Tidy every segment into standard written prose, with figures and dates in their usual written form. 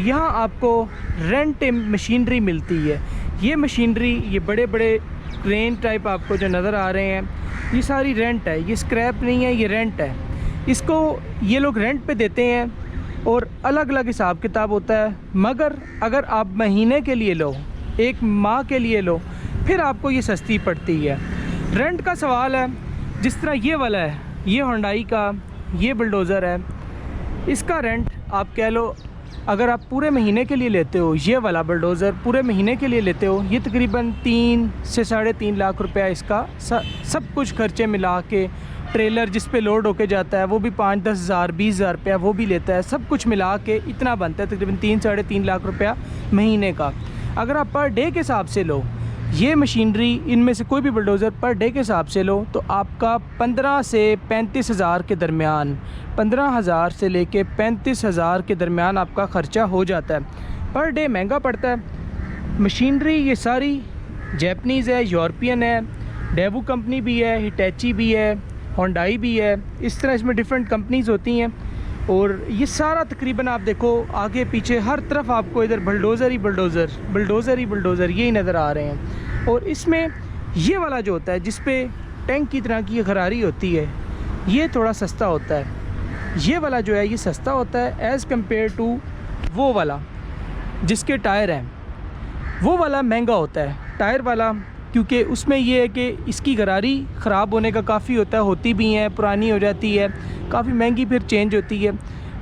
यहाँ आपको rent machinery मिलती है। ये मशीनरी, ये बड़े बड़े क्रेन टाइप आपको जो नज़र आ रहे हैं, ये सारी रेंट है, ये स्क्रैप नहीं है, ये रेंट है। इसको ये लोग रेंट पे देते हैं और अलग अलग हिसाब किताब होता है। मगर अगर आप महीने के लिए लो, एक माह के लिए लो, फिर आपको ये सस्ती पड़ती है। रेंट का सवाल है, जिस तरह ये वाला है, ये होंडाई का ये बुलडोज़र है, इसका रेंट आप कह लो, अगर आप पूरे महीने के लिए लेते हो, ये वाला बुलडोज़र पूरे महीने के लिए लेते हो, ये तकरीबन 3 से 3.5 लाख रुपया इसका सब कुछ खर्चे मिला के, ट्रेलर जिस पे लोड होके जाता है वो भी 5-10 हज़ार 20 हज़ार रुपया वो भी लेता है, सब कुछ मिला के इतना बनता है तकरीबन 3-3.5 लाख रुपया महीने का। अगर आप पर डे के हिसाब से लो, ये मशीनरी इनमें से कोई भी बुलडोज़र पर डे के हिसाब से लो तो आपका 15 से 35 हज़ार के दरमियान, 15,000 से लेके 35,000 के दरमियान आपका ख़र्चा हो जाता है। पर डे महंगा पड़ता है। मशीनरी ये सारी जैपनीज़ है, यूरोपियन है, डेवू कंपनी भी है, हिटैची भी है, होंडाई भी है, इस तरह इसमें डिफरेंट कंपनीज़ होती हैं। और ये सारा तकरीबन आप देखो आगे पीछे हर तरफ आपको इधर बुलडोज़र ही बुलडोज़र, बुलडोज़र ही बुलडोज़र यही नज़र आ रहे हैं। और इसमें ये वाला जो होता है जिस पे टैंक की तरह की गरारी होती है, ये थोड़ा सस्ता होता है। ये वाला जो है ये सस्ता होता है एज़ कम्पेयर टू वो वाला जिसके टायर हैं, वो वाला महंगा होता है टायर वाला, क्योंकि उसमें ये है कि इसकी गरारी ख़राब होने का काफ़ी होता है, होती भी हैं, पुरानी हो जाती है, काफ़ी महंगी फिर चेंज होती है।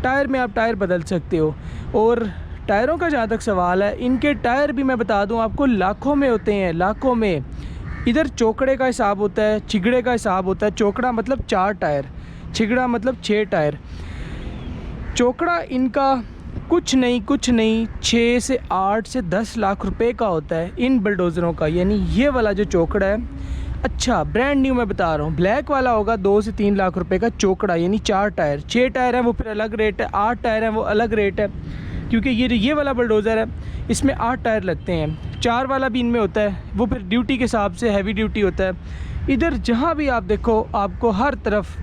टायर में आप टायर बदल सकते हो। और टायरों का जहाँ तक सवाल है, इनके टायर भी मैं बता दूँ आपको लाखों में होते हैं, लाखों में। इधर चौकड़े का हिसाब होता है, छिगड़े का हिसाब होता है। चौकड़ा मतलब 4 टायर, छिगड़ा मतलब 6 टायर। चौकड़ा इनका कुछ नहीं 6 से 8 से 10 लाख रुपए का होता है इन बुलडोज़रों का। यानी ये वाला जो चौकड़ा है, अच्छा ब्रांड न्यू मैं बता रहा हूँ, ब्लैक वाला होगा 2 से 3 लाख रुपए का चौकड़ा, यानी 4 टायर। 6 टायर हैं वो फिर अलग रेट है, 8 टायर हैं वो अलग रेट है, क्योंकि ये वाला बुलडोज़र है इसमें 8 टायर लगते हैं। 4 वाला भी इनमें होता है, वो फिर ड्यूटी के हिसाब से हैवी ड्यूटी होता है। इधर जहाँ भी आप देखो आपको हर तरफ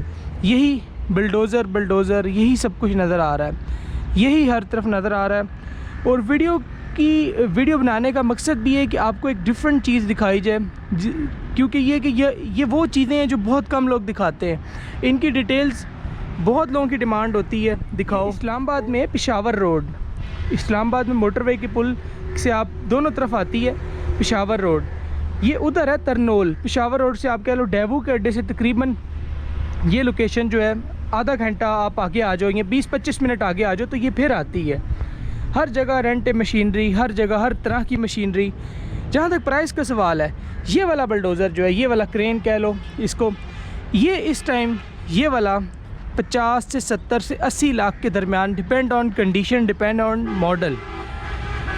यही बुलडोज़र यही सब कुछ नज़र आ रहा है, यही हर तरफ नज़र आ रहा है। और वीडियो बनाने का मकसद भी है कि आपको एक डिफरेंट चीज़ दिखाई जाए, क्योंकि ये वो चीज़ें हैं जो बहुत कम लोग दिखाते हैं। इनकी डिटेल्स बहुत लोगों की डिमांड होती है, दिखाओ। इस्लामाबाद में पेशावर रोड, इस्लामाबाद में मोटरवे के पुल से आप दोनों तरफ आती है पेशावर रोड, ये उधर है तरनोल। पेशावर रोड से आप कह लो डेवू के अड्डे से तकरीबन ये लोकेशन जो है आधा घंटा आप आगे आ जाओगे, 20-25 मिनट आगे आ जाओ तो ये फिर आती है। हर जगह रेंट मशीनरी, हर जगह हर तरह की मशीनरी। जहाँ तक प्राइस का सवाल है, ये वाला बुलडोज़र जो है, ये वाला क्रेन कह लो इसको, ये इस टाइम ये वाला 50 से 70 से 80 लाख के दरमियान, depend on condition, depend on model.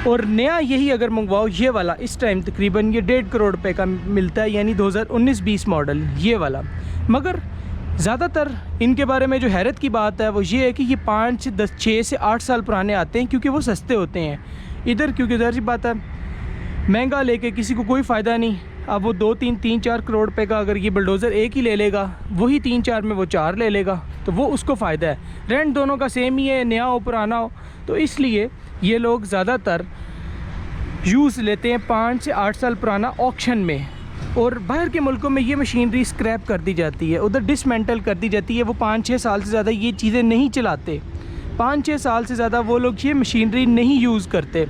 और नया यही अगर मंगवाओ ये वाला, इस टाइम तकरीबन ये 1.5 करोड़ रुपए का मिलता है, यानी 2019-20 मॉडल ये वाला। मगर ज़्यादातर इनके बारे में जो हैरत की बात है वो ये है कि ये 5 से 10, 6 से 8 साल पुराने आते हैं, क्योंकि वो सस्ते होते हैं इधर। क्योंकि ज़ाहिर सी बात है महंगा लेके किसी को कोई फ़ायदा नहीं। अब वो 2-3-4 करोड़ रुपए का अगर ये बुलडोज़र एक ही ले लेगा, वही 3-4 में वो 4 ले लेगा, तो वो उसको फ़ायदा है। रेंट दोनों का सेम ही है, नया हो पुराना हो, तो इसलिए ये लोग ज़्यादातर यूज़ लेते हैं 5 से 8 साल पुराना ऑक्शन में। और बाहर के मुल्कों में ये मशीनरी स्क्रैप कर दी जाती है, उधर डिसमेंटल कर दी जाती है। वो 5-6 साल से ज़्यादा ये चीज़ें नहीं चलाते, 5-6 साल से ज़्यादा वो लोग ये मशीनरी नहीं यूज़ करते।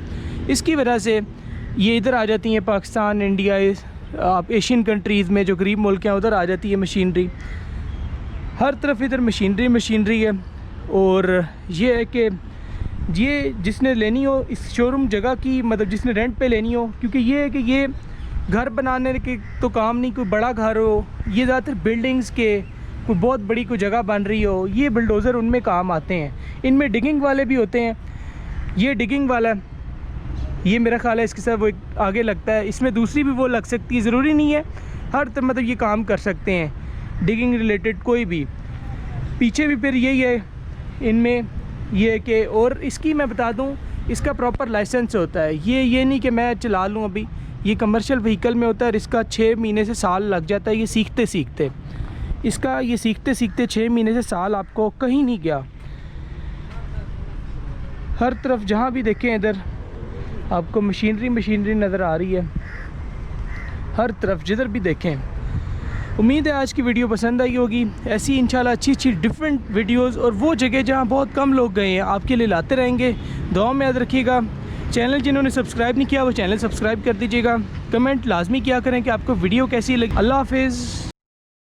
इसकी वजह से ये इधर आ जाती हैं, पाकिस्तान, इंडिया, आप एशियन कंट्रीज़ में जो गरीब मुल्क हैं उधर आ जाती है मशीनरी। हर तरफ इधर मशीनरी है। और ये है कि ये जिसने लेनी हो इस शोरूम जगह की, मतलब जिसने रेंट पे लेनी हो, क्योंकि ये है कि ये घर बनाने के तो काम नहीं, कोई बड़ा घर हो, ये ज़्यादातर बिल्डिंग्स के कोई बहुत बड़ी कोई जगह बन रही हो, ये बुलडोज़र उनमें काम आते हैं। इनमें डिगिंग वाले भी होते हैं, ये डिगिंग वाला, ये मेरा ख्याल है इसके साथ वो एक आगे लगता है, इसमें दूसरी भी वो लग सकती है, ज़रूरी नहीं है हर मतलब ये काम कर सकते हैं डिगिंग रिलेटेड कोई भी। पीछे भी फिर यही है इनमें, ये है कि और इसकी मैं बता दूं, इसका प्रॉपर लाइसेंस होता है। ये नहीं कि मैं चला लूँ, अभी ये कमर्शियल व्हीकल में होता है और इसका 6 महीने से साल लग जाता है ये सीखते सीखते। इसका ये सीखते सीखते 6 महीने से साल आपको कहीं नहीं गया। हर तरफ जहाँ भी देखें इधर आपको मशीनरी नज़र आ रही है, हर तरफ जिधर भी देखें। उम्मीद है आज की वीडियो पसंद आई होगी। ऐसी इंशाल्लाह अच्छी डिफरेंट वीडियोस और वो जगह जहाँ बहुत कम लोग गए हैं आपके लिए लाते रहेंगे। दुआ में याद रखिएगा। चैनल जिन्होंने सब्सक्राइब नहीं किया वो चैनल सब्सक्राइब कर दीजिएगा। कमेंट लाजमी किया करें कि आपको वीडियो कैसी लगी। अल्लाह हाफिज़।